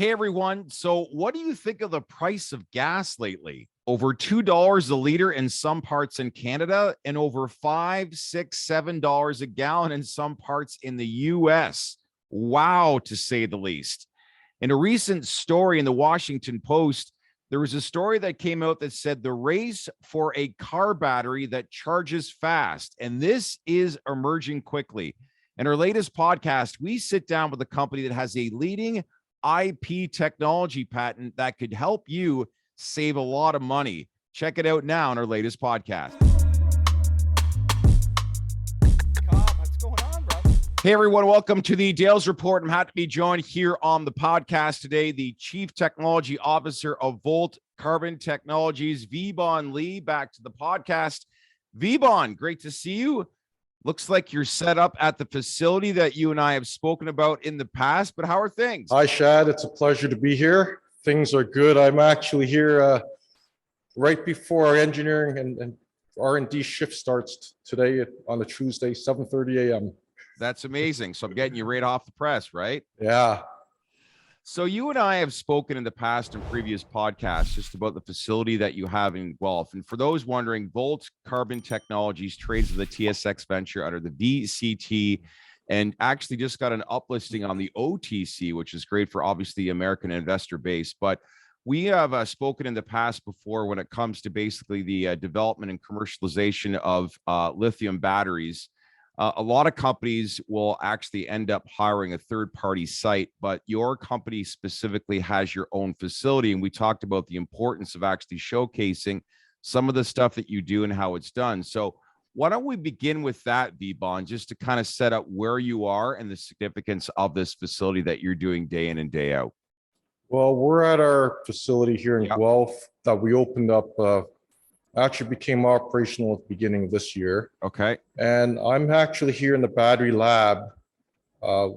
Hey everyone. So what do you think of the price of gas lately? Over $2 a liter in some parts in Canada and over $5, $6, $7 a gallon in some parts in the US. Wow, to say the least. In a recent story in the Washington Post, there was a story that came out that said the race for a car battery that charges fast. And this is emerging quickly. In our latest podcast, we sit down with a company that has a leading IP technology patent that could help you save a lot of money. Check it out now in our latest podcast. What's going on, bro? Hey everyone, welcome to the Dales Report. I'm happy to be joined here on the podcast today, the Chief Technology Officer of Volt Carbon Technologies, Vibon Lee, back to the podcast. Vibon, great to see you. Looks like you're set up at the facility that you and I have spoken about in the past, but how are things? Hi, Shad. It's a pleasure to be here. Things are good. I'm actually here right before our engineering and R&D shift starts today on a Tuesday, 7:30 a.m. That's amazing. So I'm getting you right off the press, right? Yeah. So you and I have spoken in the past in previous podcasts just about the facility that you have in Guelph. And for those wondering, Volt Carbon Technologies trades with the TSX venture under the VCT and actually just got an uplisting on the OTC, which is great for obviously the American investor base. But we have spoken in the past before when it comes to basically the development and commercialization of lithium batteries. A lot of companies will actually end up hiring a third-party site, but your company specifically has your own facility. And we talked about the importance of actually showcasing some of the stuff that you do and how it's done. So why don't we begin with that, Vibon, just to kind of set up where you are and the significance of this facility that you're doing day in and day out. Well, we're at our facility here in Guelph that we opened up, actually became operational at the beginning of this year. Okay. And I'm actually here in the battery lab,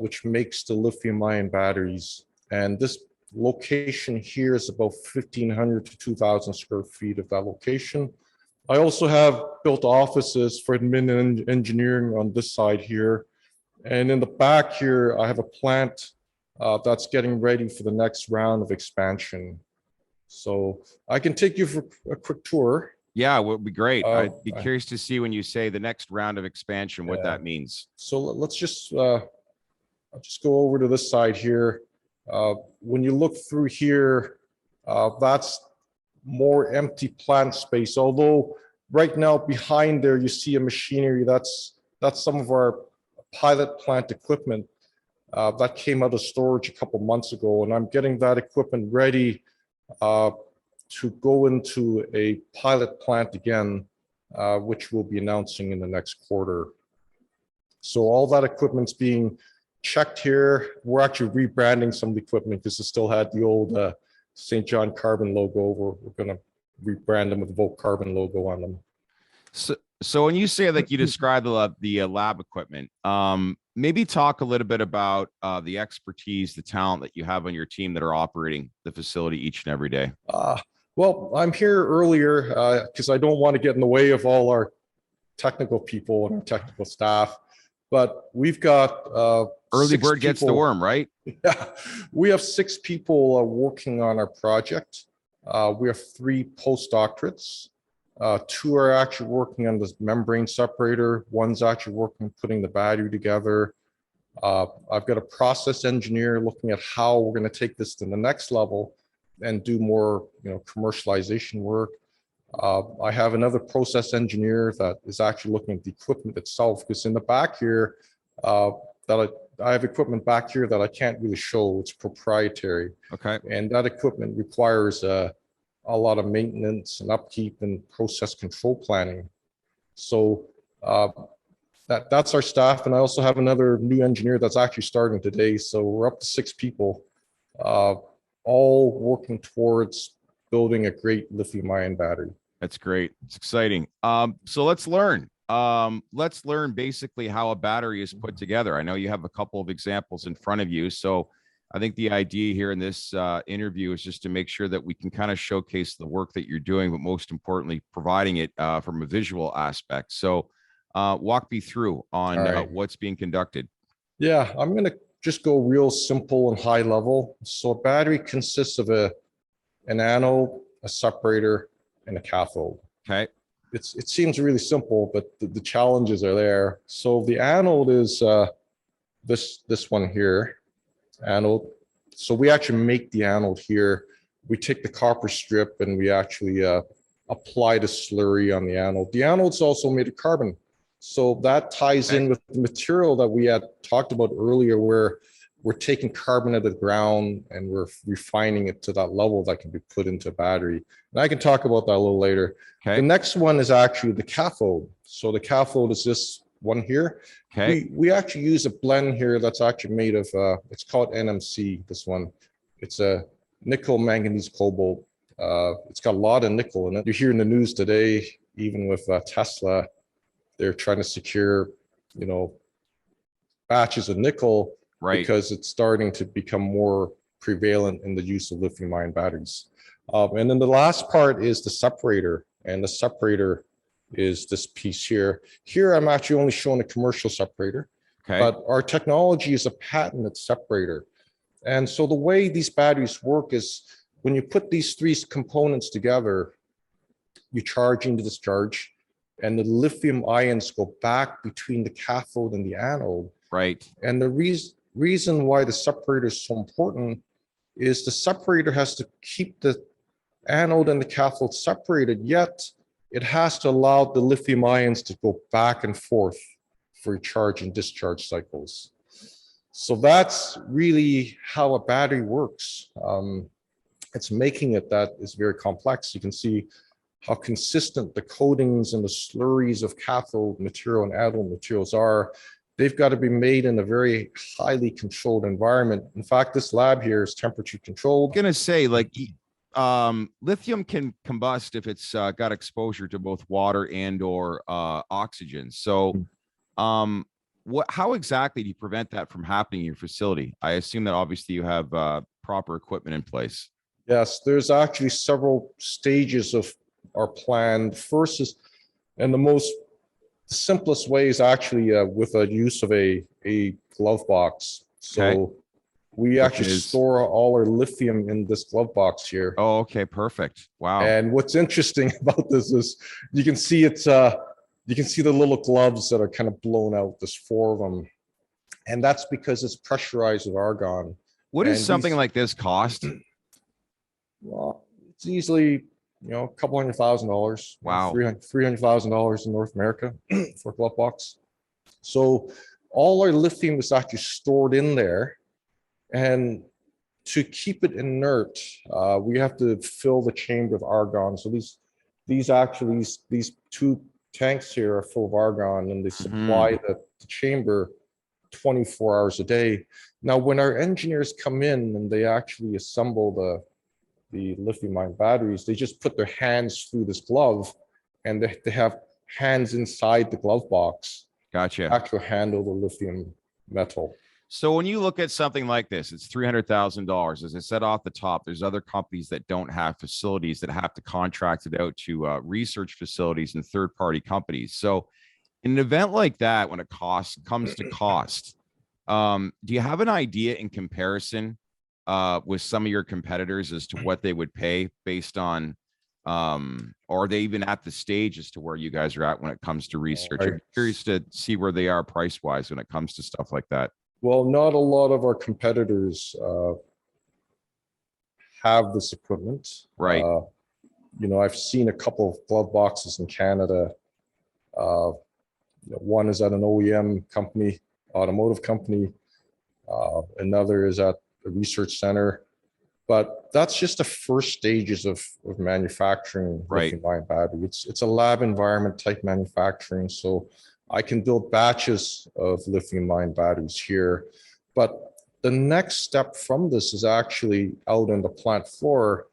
which makes the lithium-ion batteries. And this location here is about 1,500 to 2,000 square feet of that location. I also have built offices for admin and engineering on this side here. And in the back here, I have a plant that's getting ready for the next round of expansion. So I can take you for a quick tour. Yeah, it would be great. I'd be curious to see when you say the next round of expansion, what that means. So let's just, I'll just go over to this side here. When you look through here, that's more empty plant space. Although right now behind there, you see a machinery that's some of our pilot plant equipment that came out of storage a couple months ago. And I'm getting that equipment ready to go into a pilot plant again, which we'll be announcing in the next quarter. So all that equipment's being checked here. We're actually rebranding some of the equipment because it still had the old St. John Carbon logo. We're going to rebrand them with the Volt Carbon logo on them. So when you say like you describe the lab equipment, maybe talk a little bit about the expertise, the talent that you have on your team that are operating the facility each and every day. Well, I'm here earlier because I don't want to get in the way of all our technical people and our technical staff. But we've got early bird gets the worm, right? Yeah, we have 6 people working on our project. We have 3 postdoctorates. 2 are actually working on this membrane separator. 1's actually working putting the battery together. I've got a process engineer looking at how we're going to take this to the next level and do more, commercialization work. I have another process engineer that is actually looking at the equipment itself, because in the back here, I have equipment back here that I can't really show. It's proprietary. Okay. And that equipment requires a lot of maintenance and upkeep and process control planning. So that's our staff. And I also have another new engineer that's actually starting today. So we're up to 6 people, all working towards building a great lithium-ion battery. That's great. It's exciting. So let's learn. Let's learn basically how a battery is put together. I know you have a couple of examples in front of you. So I think the idea here in this interview is just to make sure that we can kind of showcase the work that you're doing, but most importantly, providing it from a visual aspect. So walk me through on what's being conducted. Yeah, I'm going to just go real simple and high level. So a battery consists of an anode, a separator, and a cathode. Okay. It seems really simple, but the challenges are there. So the anode is this one here, anode. So we actually make the anode here. We take the copper strip and we actually apply the slurry on the anode. The anode's also made of carbon. So that ties in with the material that we had talked about earlier, where we're taking carbon out of the ground and we're refining it to that level that can be put into a battery. And I can talk about that a little later. Okay. The next one is actually the cathode. So the cathode is this one here. Okay. We actually use a blend here that's actually made of, it's called NMC, this one. It's a nickel, manganese, cobalt. It's got a lot of nickel in it. You hear in the news today, even with Tesla, they're trying to secure, batches of nickel, Right. because it's starting to become more prevalent in the use of lithium-ion batteries. And then the last part is the separator, and the separator is this piece here. Here, I'm actually only showing a commercial separator, Okay. but our technology is a patented separator. And so the way these batteries work is when you put these three components together, you charge and discharge, and the lithium ions go back between the cathode and the anode. Right. And the reason why the separator is so important is the separator has to keep the anode and the cathode separated, yet it has to allow the lithium ions to go back and forth for charge and discharge cycles. So that's really how a battery works. It's making it that is very complex. You can see how consistent the coatings and the slurries of cathode material and anode materials are. They've got to be made in a very highly controlled environment. In fact, this lab here is temperature controlled. I'm gonna say, like, lithium can combust if it's got exposure to both water and or oxygen. So how exactly do you prevent that from happening in your facility? I assume that obviously you have proper equipment in place. Yes, there's actually several stages of our plan. First is, and the simplest way is actually with a use of a glove box. So Okay. we actually store all our lithium in this glove box here. Oh, okay, perfect. Wow. And what's interesting about this is you can see you can see the little gloves that are kind of blown out. There's 4 of them, and that's because it's pressurized with argon. What does And something like this cost? Well, it's easily, a couple $100,000. Wow. $300,000 in North America for a glove box. So all our lithium is actually stored in there, and to keep it inert, we have to fill the chamber with argon. So these 2 tanks here are full of argon, and they supply the chamber 24 hours a day. Now, when our engineers come in and they actually assemble the lithium-ion batteries, they just put their hands through this glove, and they have hands inside the glove box. Gotcha. Actually handle the lithium metal. So when you look at something like this, it's $300,000. As I said off the top, there's other companies that don't have facilities that have to contract it out to research facilities and third-party companies. So in an event like that, when it comes to cost, do you have an idea in comparison with some of your competitors as to what they would pay based on, or are they even at the stage as to where you guys are at when it comes to research? I'm curious to see where they are price-wise when it comes to stuff like that. Well, not a lot of our competitors have this equipment. Right. I've seen a couple of glove boxes in Canada. One is at an OEM company, automotive company. Another is at a research center. But that's just the first stages of manufacturing lithium-ion battery. It's a lab environment type manufacturing. So I can build batches of lithium-ion batteries here. But the next step from this is actually out on the plant floor,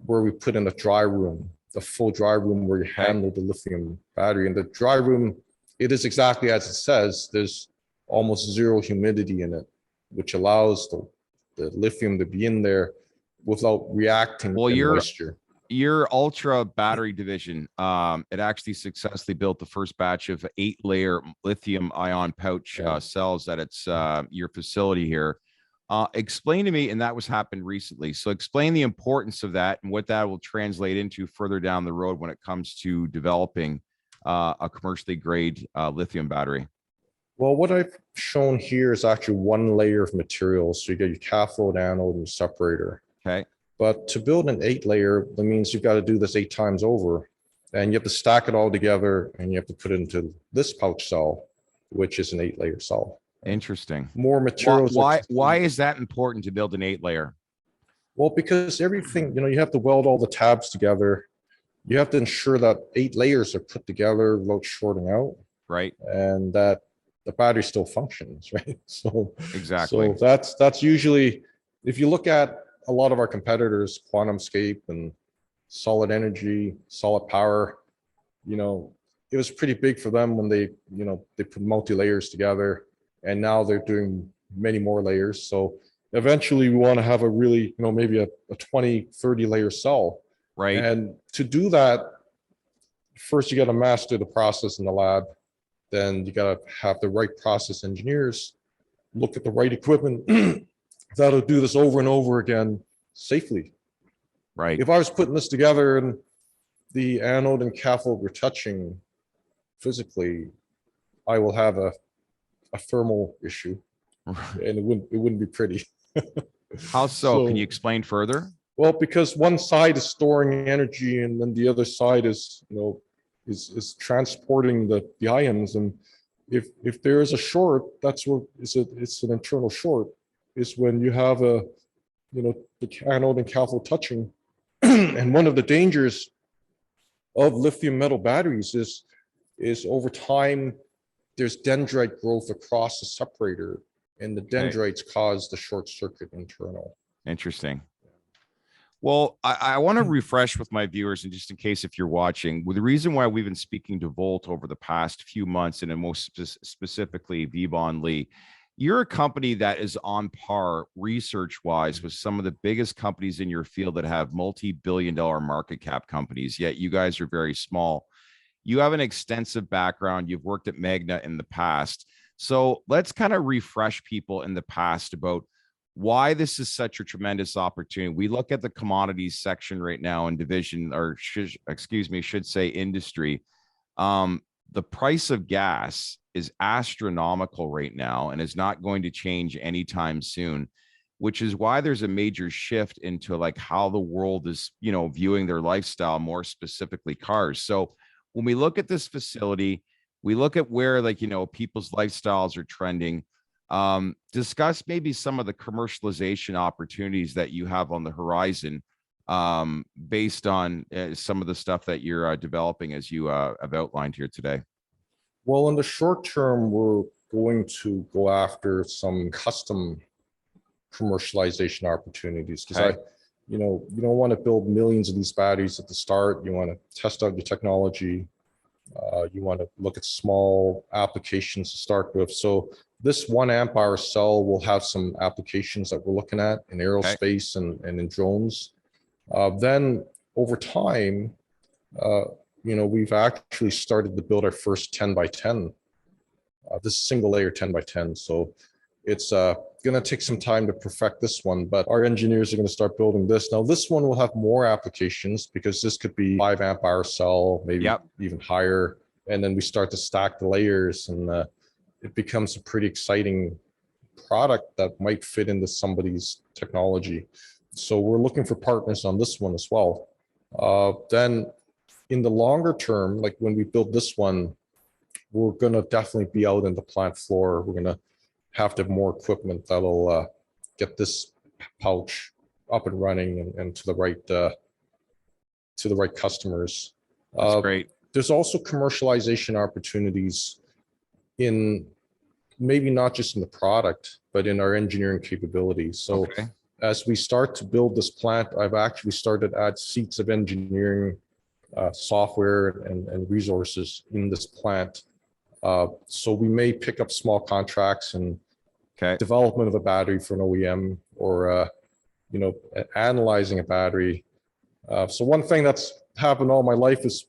where we put in a dry room, the full dry room where you handle the lithium battery. And the dry room, it is exactly as it says. There's almost zero humidity in it, which allows the lithium to be in there without reacting with the moisture. your Ultra battery division, it actually successfully built the first batch of 8-layer lithium-ion pouch cells at its your facility here. Explain to me, and that was happened recently. So explain the importance of that and what that will translate into further down the road when it comes to developing a commercially grade lithium battery. Well, what I've shown here is actually one layer of materials. So you get your cathode, anode, and your separator. Okay. But to build an 8-layer, that means you've got to do this 8 times over. And you have to stack it all together and you have to put it into this pouch cell, which is an 8-layer cell. Interesting. More materials. Why is that important to build an 8-layer? Well, because everything, you have to weld all the tabs together. You have to ensure that 8 layers are put together without shorting out. Right. And that the battery still functions, right? So exactly. So that's usually, if you look at a lot of our competitors, QuantumScape and Solid Energy, Solid Power, it was pretty big for them when they put multi-layers together, and now they're doing many more layers. So eventually we want to have a really, maybe a 20, 30 layer cell. Right. And to do that, first you got to master the process in the lab. Then you got to have the right process engineers look at the right equipment that'll do this over and over again safely. Right. If I was putting this together and the anode and cathode were touching physically, I will have a thermal issue, and it wouldn't be pretty. How so? Can you explain further? Well, because one side is storing energy, and then the other side is is transporting the ions. And if there is a short, that's what it's an internal short, is when you have the anode and cathode touching. And one of the dangers of lithium metal batteries is over time there's dendrite growth across the separator, and the dendrites cause the short circuit internal. Interesting. Well, I want to refresh with my viewers, and just in case if you're watching, well, the reason why we've been speaking to Volt over the past few months, and most specifically Vibon Lee, you're a company that is on par research-wise with some of the biggest companies in your field that have multi-billion-dollar market cap companies, yet you guys are very small. You have an extensive background. You've worked at Magna in the past. So let's kind of refresh people in the past about why this is such a tremendous opportunity. We look at the commodities section right now in division, or should say industry. The price of gas is astronomical right now and is not going to change anytime soon, which is why there's a major shift into like how the world is, viewing their lifestyle, more specifically cars. So when we look at this facility, we look at where people's lifestyles are trending. Discuss maybe some of the commercialization opportunities that you have on the horizon, based on some of the stuff that you're developing as you have outlined here today. Well, in the short term, we're going to go after some custom commercialization opportunities, because you don't want to build millions of these batteries at the start. You want to test out your technology. You want to look at small applications to start with. So this 1 amp hour cell will have some applications that we're looking at in aerospace and in drones. Then over time, we've actually started to build our first 10 by 10. This single layer 10 by 10. So it's going to take some time to perfect this one, but our engineers are going to start building this. Now, this one will have more applications, because this could be 5 amp hour cell, maybe even higher. And then we start to stack the layers, and it becomes a pretty exciting product that might fit into somebody's technology. So we're looking for partners on this one as well. Then in the longer term, like when we build this one, we're going to definitely be out in the plant floor. We're going to have to have more equipment that'll get this pouch up and running and to the right customers. That's great. There's also commercialization opportunities in maybe not just in the product, but in our engineering capabilities. So as we start to build this plant, I've actually started to add seats of engineering, software and resources in this plant. So we may pick up small contracts and development of a battery for an OEM, or analyzing a battery, So one thing that's happened all my life is,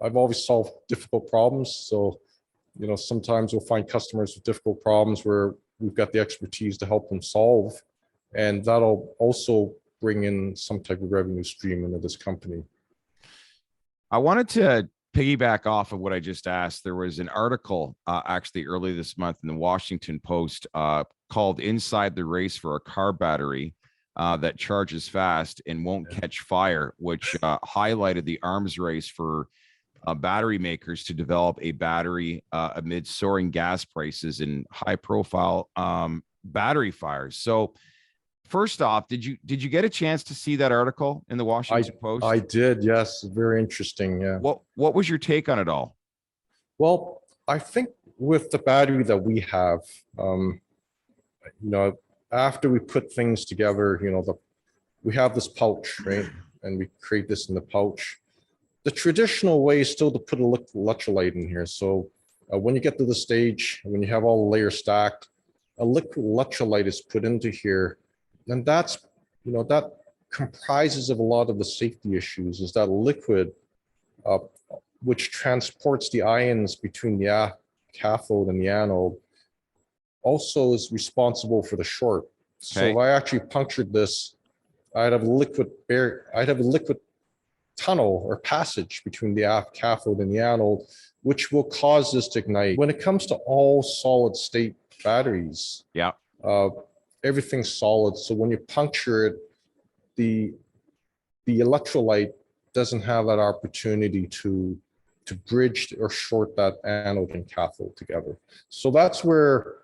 I've always solved difficult problems. So, sometimes we'll find customers with difficult problems where we've got the expertise to help them solve. And that'll also bring in some type of revenue stream into this company. I wanted to piggyback off of what I just asked. There was an article actually early this month in the Washington Post called "Inside the Race for a Car Battery that Charges Fast and Won't Catch Fire," which highlighted the arms race for battery makers to develop a battery amid soaring gas prices and high profile battery fires. So first off, did you get a chance to see that article in the Washington Post? I did, yes. Very interesting. Yeah. What was your take on it all? Well, I think with the battery that we have, after we put things together, we have this pouch, right? And we create this in the pouch. The traditional way is still to put a electrolyte in here. So when you get to the stage, when you have all the layers stacked, a liquid electrolyte is put into here. And that comprises of a lot of the safety issues, is that liquid, which transports the ions between the cathode and the anode, also is responsible for the short. So if I actually punctured this, I'd have a liquid tunnel or passage between the cathode and the anode, which will cause this to ignite. When it comes to all solid state batteries, everything's solid. So when you puncture it, the electrolyte doesn't have that opportunity to bridge or short that anode and cathode together. So that's where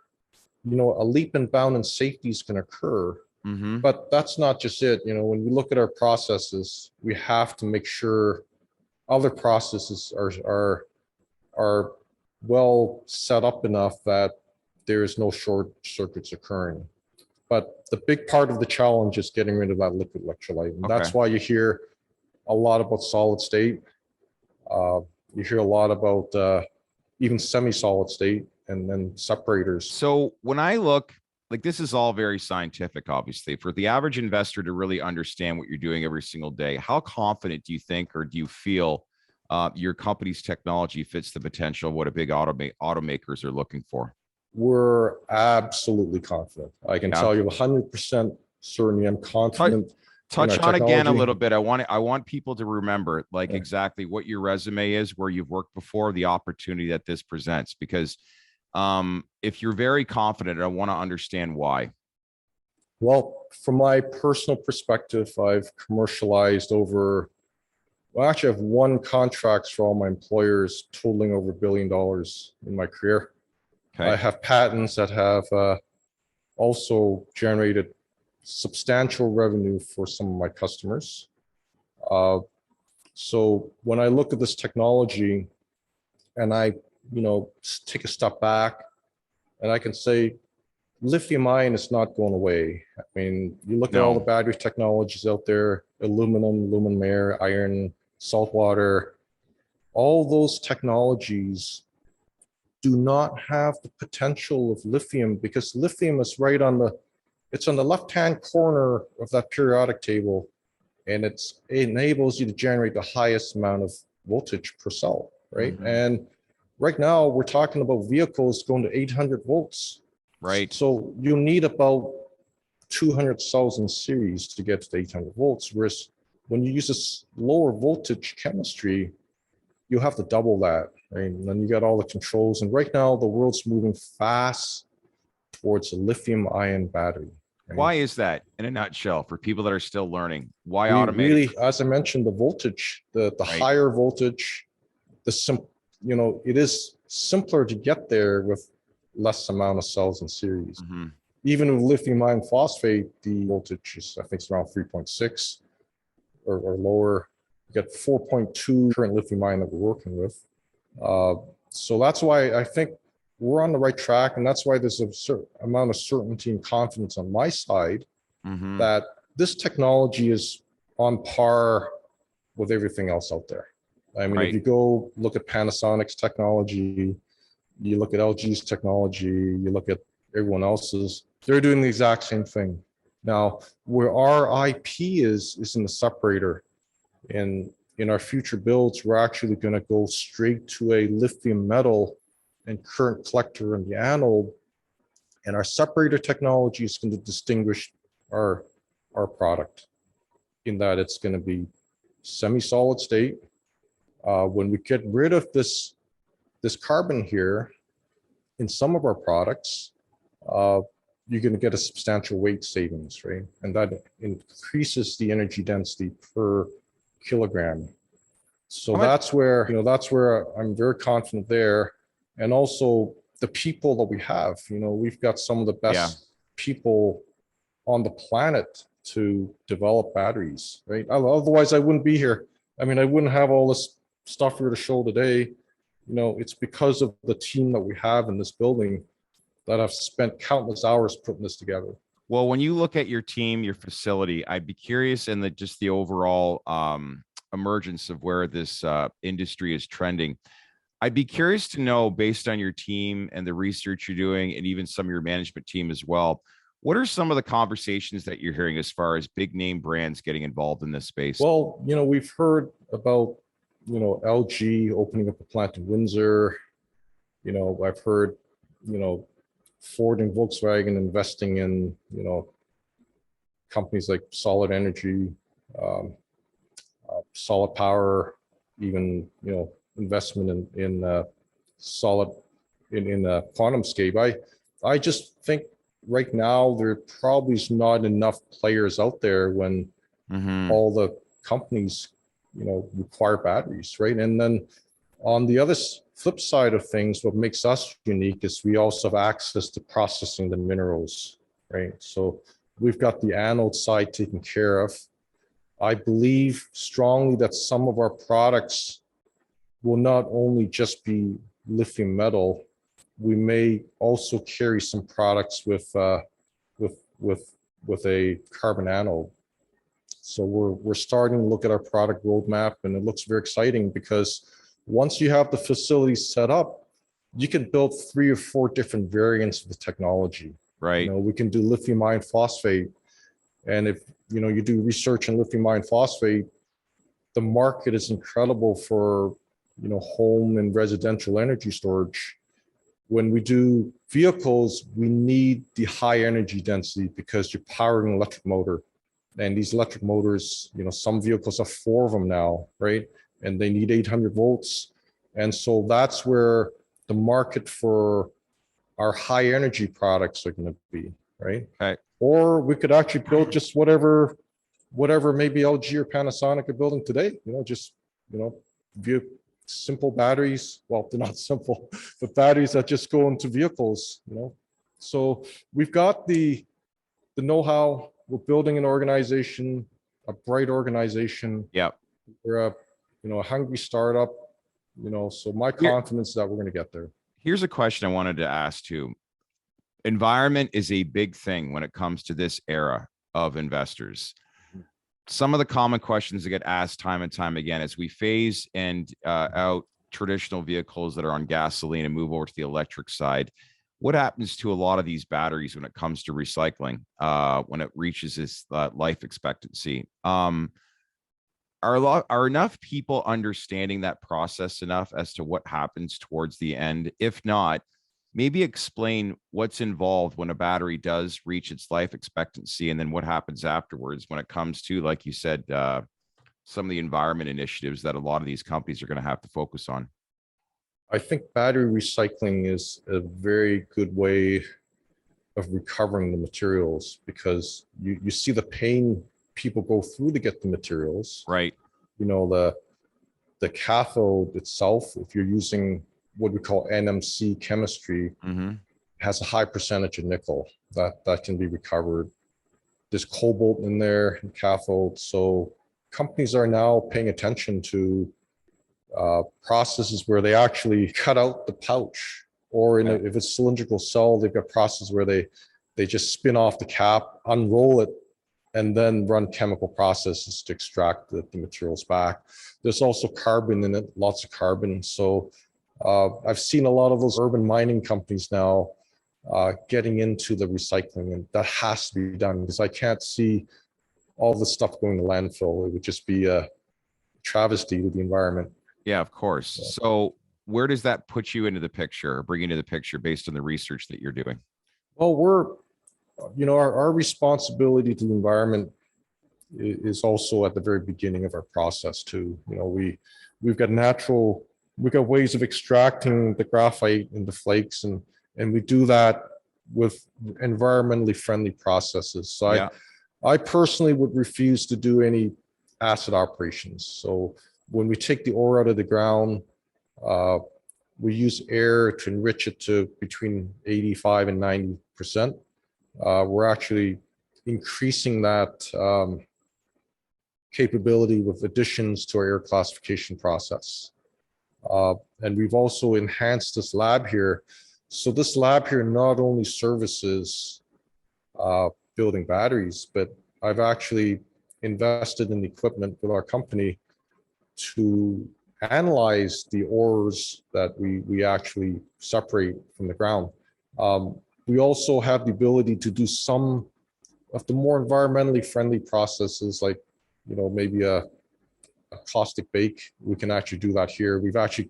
a leap and bound in safety can occur. Mm-hmm. But that's not just it. When we look at our processes, we have to make sure other processes are well set up enough that there is no short circuits occurring. But the big part of the challenge is getting rid of that liquid electrolyte. And that's why you hear a lot about solid state. You hear a lot about even semi-solid state and then separators. So when I look, like, this is all very scientific, obviously. For the average investor to really understand what you're doing every single day, how confident do you think, or do you feel your company's technology fits the potential of what a big automakers are looking for? We're absolutely confident. I can tell you 100% certainty. I'm confident. Touch on again a little bit. I want people to remember exactly what your resume is, where you've worked before, the opportunity that this presents, because if you're very confident, I want to understand why. Well, from my personal perspective, I've commercialized actually I've won contracts for all my employers totaling over $1 billion in my career. I have patents that have also generated substantial revenue for some of my customers. So when I look at this technology and I take a step back, and I can say lithium-ion is not going away. I mean, you look at all the battery technologies out there: aluminum air, iron, salt water. All those technologies do not have the potential of lithium, because lithium is it's on the left-hand corner of that periodic table, and it enables you to generate the highest amount of voltage per cell, right? Mm-hmm. And right now we're talking about vehicles going to 800 volts. Right. So you need about 200 cells in series to get to 800 volts. Whereas when you use this lower voltage chemistry, you have to double that, right? And then you got all the controls. And right now the world's moving fast towards a lithium-ion battery. Right? Why is that, in a nutshell, for people that are still learning? Why automate? Really, as I mentioned, the voltage, the higher voltage, it is simpler to get there with less amount of cells in series. Mm-hmm. Even with lithium-ion phosphate, the voltage is, I think it's around 3.6 or lower. You get 4.2 current lithium-ion that we're working with. So that's why I think we're on the right track, and that's why there's a certain amount of certainty and confidence on my side that this technology is on par with everything else out there. I mean, if you go look at Panasonic's technology, you look at LG's technology, you look at everyone else's, they're doing the exact same thing. Now, where our IP is in the separator. And in our future builds, we're actually going to go straight to a lithium metal and current collector in the anode. And our separator technology is going to distinguish our product in that it's going to be semi-solid state. When we get rid of this carbon here in some of our products, you're going to get a substantial weight savings, right? And that increases the energy density per kilogram. So that's where, that's where I'm very confident there. And also the people that we have, we've got some of the best people on the planet to develop batteries, right? Otherwise I wouldn't be here. I mean, I wouldn't have all this stuff here to show today. It's because of the team that we have in this building that I've spent countless hours putting this together. Well, when you look at your team, your facility, I'd be curious in just the overall emergence of where this industry is trending. I'd be curious to know, based on your team and the research you're doing, and even some of your management team as well, what are some of the conversations that you're hearing as far as big name brands getting involved in this space? Well, we've heard about, LG opening up a plant in Windsor. I've heard, Ford and Volkswagen investing in, companies like Solid Energy, Solid Power, even, investment in solid in QuantumScape. I just think right now there probably is not enough players out there when all the companies require batteries, right? And then on the other flip side of things, what makes us unique is we also have access to processing the minerals, right? So we've got the anode side taken care of. I believe strongly that some of our products will not only just be lithium metal, we may also carry some products with a carbon anode. So we're starting to look at our product roadmap, and it looks very exciting because once you have the facility set up, you can build 3 or 4 different variants of the technology. Right. We can do lithium iron phosphate, and if you do research in lithium iron phosphate, the market is incredible for home and residential energy storage. When we do vehicles, we need the high energy density because you're powering an electric motor. And these electric motors, some vehicles have 4 of them now, right? And they need 800 volts. And so that's where the market for our high energy products are going to be, right? Okay. Or we could actually build just whatever maybe LG or Panasonic are building today, simple batteries. Well, they're not simple, but batteries that just go into vehicles, So we've got the know-how. We're building an organization, a bright organization. Yeah. We're a hungry startup, so my confidence that we're going to get there. Here's a question I wanted to ask too. Environment is a big thing when it comes to this era of investors. Some of the common questions that get asked time and time again as we phase out traditional vehicles that are on gasoline and move over to the electric side. What happens to a lot of these batteries when it comes to recycling, when it reaches its life expectancy? Are enough people understanding that process enough as to what happens towards the end? If not, maybe explain what's involved when a battery does reach its life expectancy, and then what happens afterwards when it comes to, like you said, some of the environment initiatives that a lot of these companies are going to have to focus on. I think battery recycling is a very good way of recovering the materials, because you see the pain people go through to get the materials. Right. The cathode itself, if you're using what we call NMC chemistry, has a high percentage of nickel that can be recovered. There's cobalt in there in cathode. So companies are now paying attention to processes where they actually cut out the pouch, or if it's cylindrical cell, they've got processes where they just spin off the cap, unroll it, and then run chemical processes to extract the materials back. There's also carbon in it, lots of carbon. So I've seen a lot of those urban mining companies now getting into the recycling, and that has to be done, because I can't see all the stuff going to landfill. It would just be travesty to the environment. Yeah, of course. So where does that put you into the picture or bring you into the picture based on the research that you're doing? Well, our responsibility to the environment is also at the very beginning of our process too. We've got ways of extracting the graphite and the flakes, and we do that with environmentally friendly processes. So Yeah. I personally would refuse to do any acid operations. So when we take the ore out of the ground, we use air to enrich it to between 85 and 90%. We're actually increasing that capability with additions to our air classification process. And we've also enhanced this lab here. So this lab here not only services building batteries, but I've actually invested in equipment with our company to analyze the ores that we actually separate from the ground. We also have the ability to do some of the more environmentally friendly processes, like maybe a caustic bake. We can actually do that here. We've actually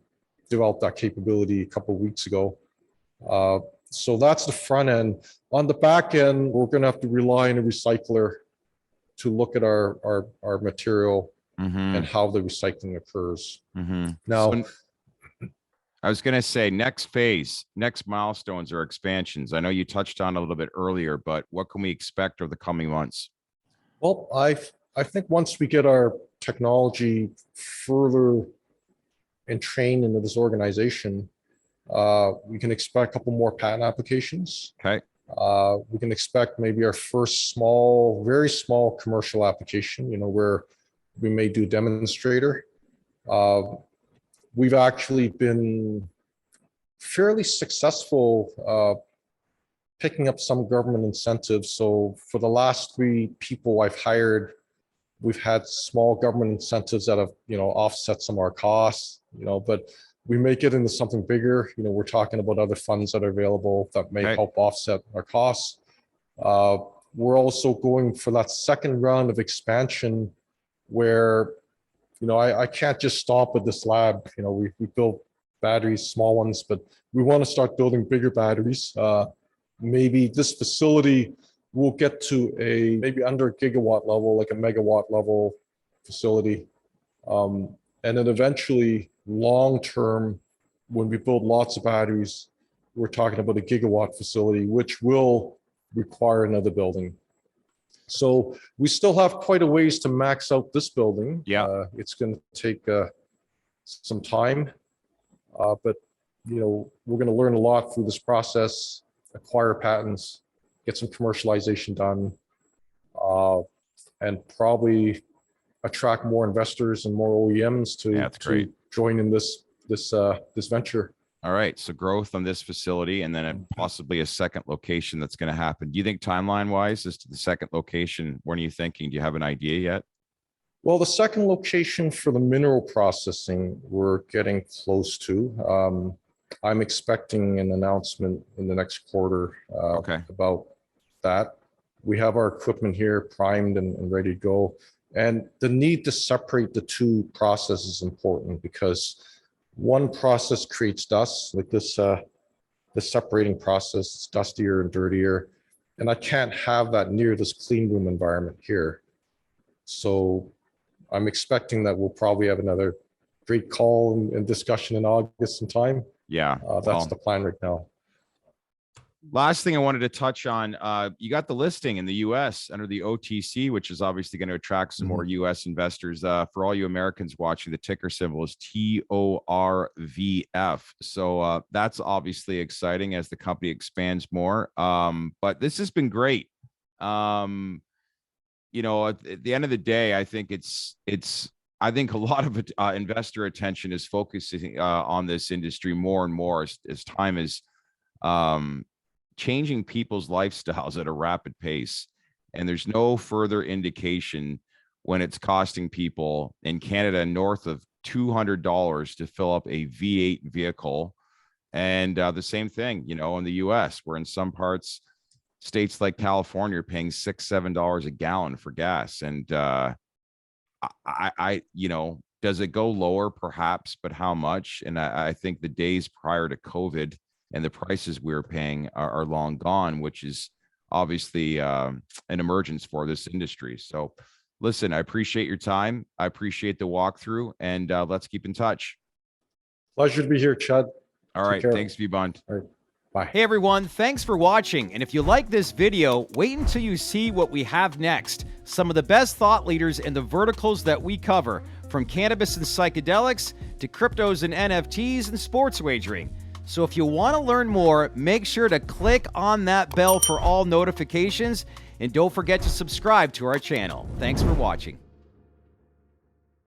developed that capability a couple of weeks ago. So that's the front end. On the back end, we're going to have to rely on a recycler to look at our material and how the recycling occurs. Now, so, I was going to say next phase, next milestones or expansions. I know you touched on a little bit earlier, but what can we expect over the coming months? well, I think once we get our technology further entrained into this organization, we can expect a couple more patent applications. Okay. We can expect maybe our first very small commercial application, where we may do demonstrator. We've actually been fairly successful picking up some government incentives. So for the last 3 people I've hired, we've had small government incentives that have, offset some of our costs, but we may get into something bigger. We're talking about other funds that are available that may help offset our costs. We're also going for that second round of expansion where, I can't just stop with this lab. We build batteries, small ones, but we want to start building bigger batteries. Maybe this facility will get to maybe under a gigawatt level, like a megawatt level facility. And then eventually, long term, when we build lots of batteries, we're talking about a gigawatt facility, which will require another building. So we still have quite a ways to max out this building. Yeah. It's going to take some time, but we're going to learn a lot through this process, acquire patents, get some commercialization done, and probably attract more investors and more OEMs to join in this venture. All right. So growth on this facility, and then possibly a second location that's going to happen. Do you think timeline wise as to the second location, when are you thinking? Do you have an idea yet? Well, the second location for the mineral processing, we're getting close to. I'm expecting an announcement in the next quarter about that. We have our equipment here primed and ready to go. And the need to separate the 2 processes is important, because one process creates dust, like this, the separating process. It's dustier and dirtier, and I can't have that near this clean room environment here. So I'm expecting that we'll probably have another great call and discussion in August sometime. Yeah, that's the plan right now. Last thing I wanted to touch on, you got the listing in the US under the OTC, which is obviously going to attract some more US investors. For all you Americans watching, the ticker symbol is TORVF. So that's obviously exciting as the company expands more. But this has been great. At the end of the day, I think I think a lot of investor attention is focusing on this industry more and more as time is changing people's lifestyles at a rapid pace. And there's no further indication when it's costing people in Canada north of $200 to fill up a V8 vehicle. And the same thing, in the US, where in some parts, states like California are paying $6, $7 a gallon for gas. And Does it go lower? Perhaps, but how much? And I think the days prior to COVID and the prices we were paying are long gone, which is obviously an emergence for this industry. So listen, I appreciate your time. I appreciate the walkthrough, and let's keep in touch. Pleasure to be here, Chad. All Take right. care. Thanks, Vibond. All right. Bye. Hey everyone, thanks for watching. And if you like this video, wait until you see what we have next. Some of the best thought leaders in the verticals that we cover, from cannabis and psychedelics to cryptos and NFTs and sports wagering. So if you want to learn more, make sure to click on that bell for all notifications, and don't forget to subscribe to our channel. Thanks for watching.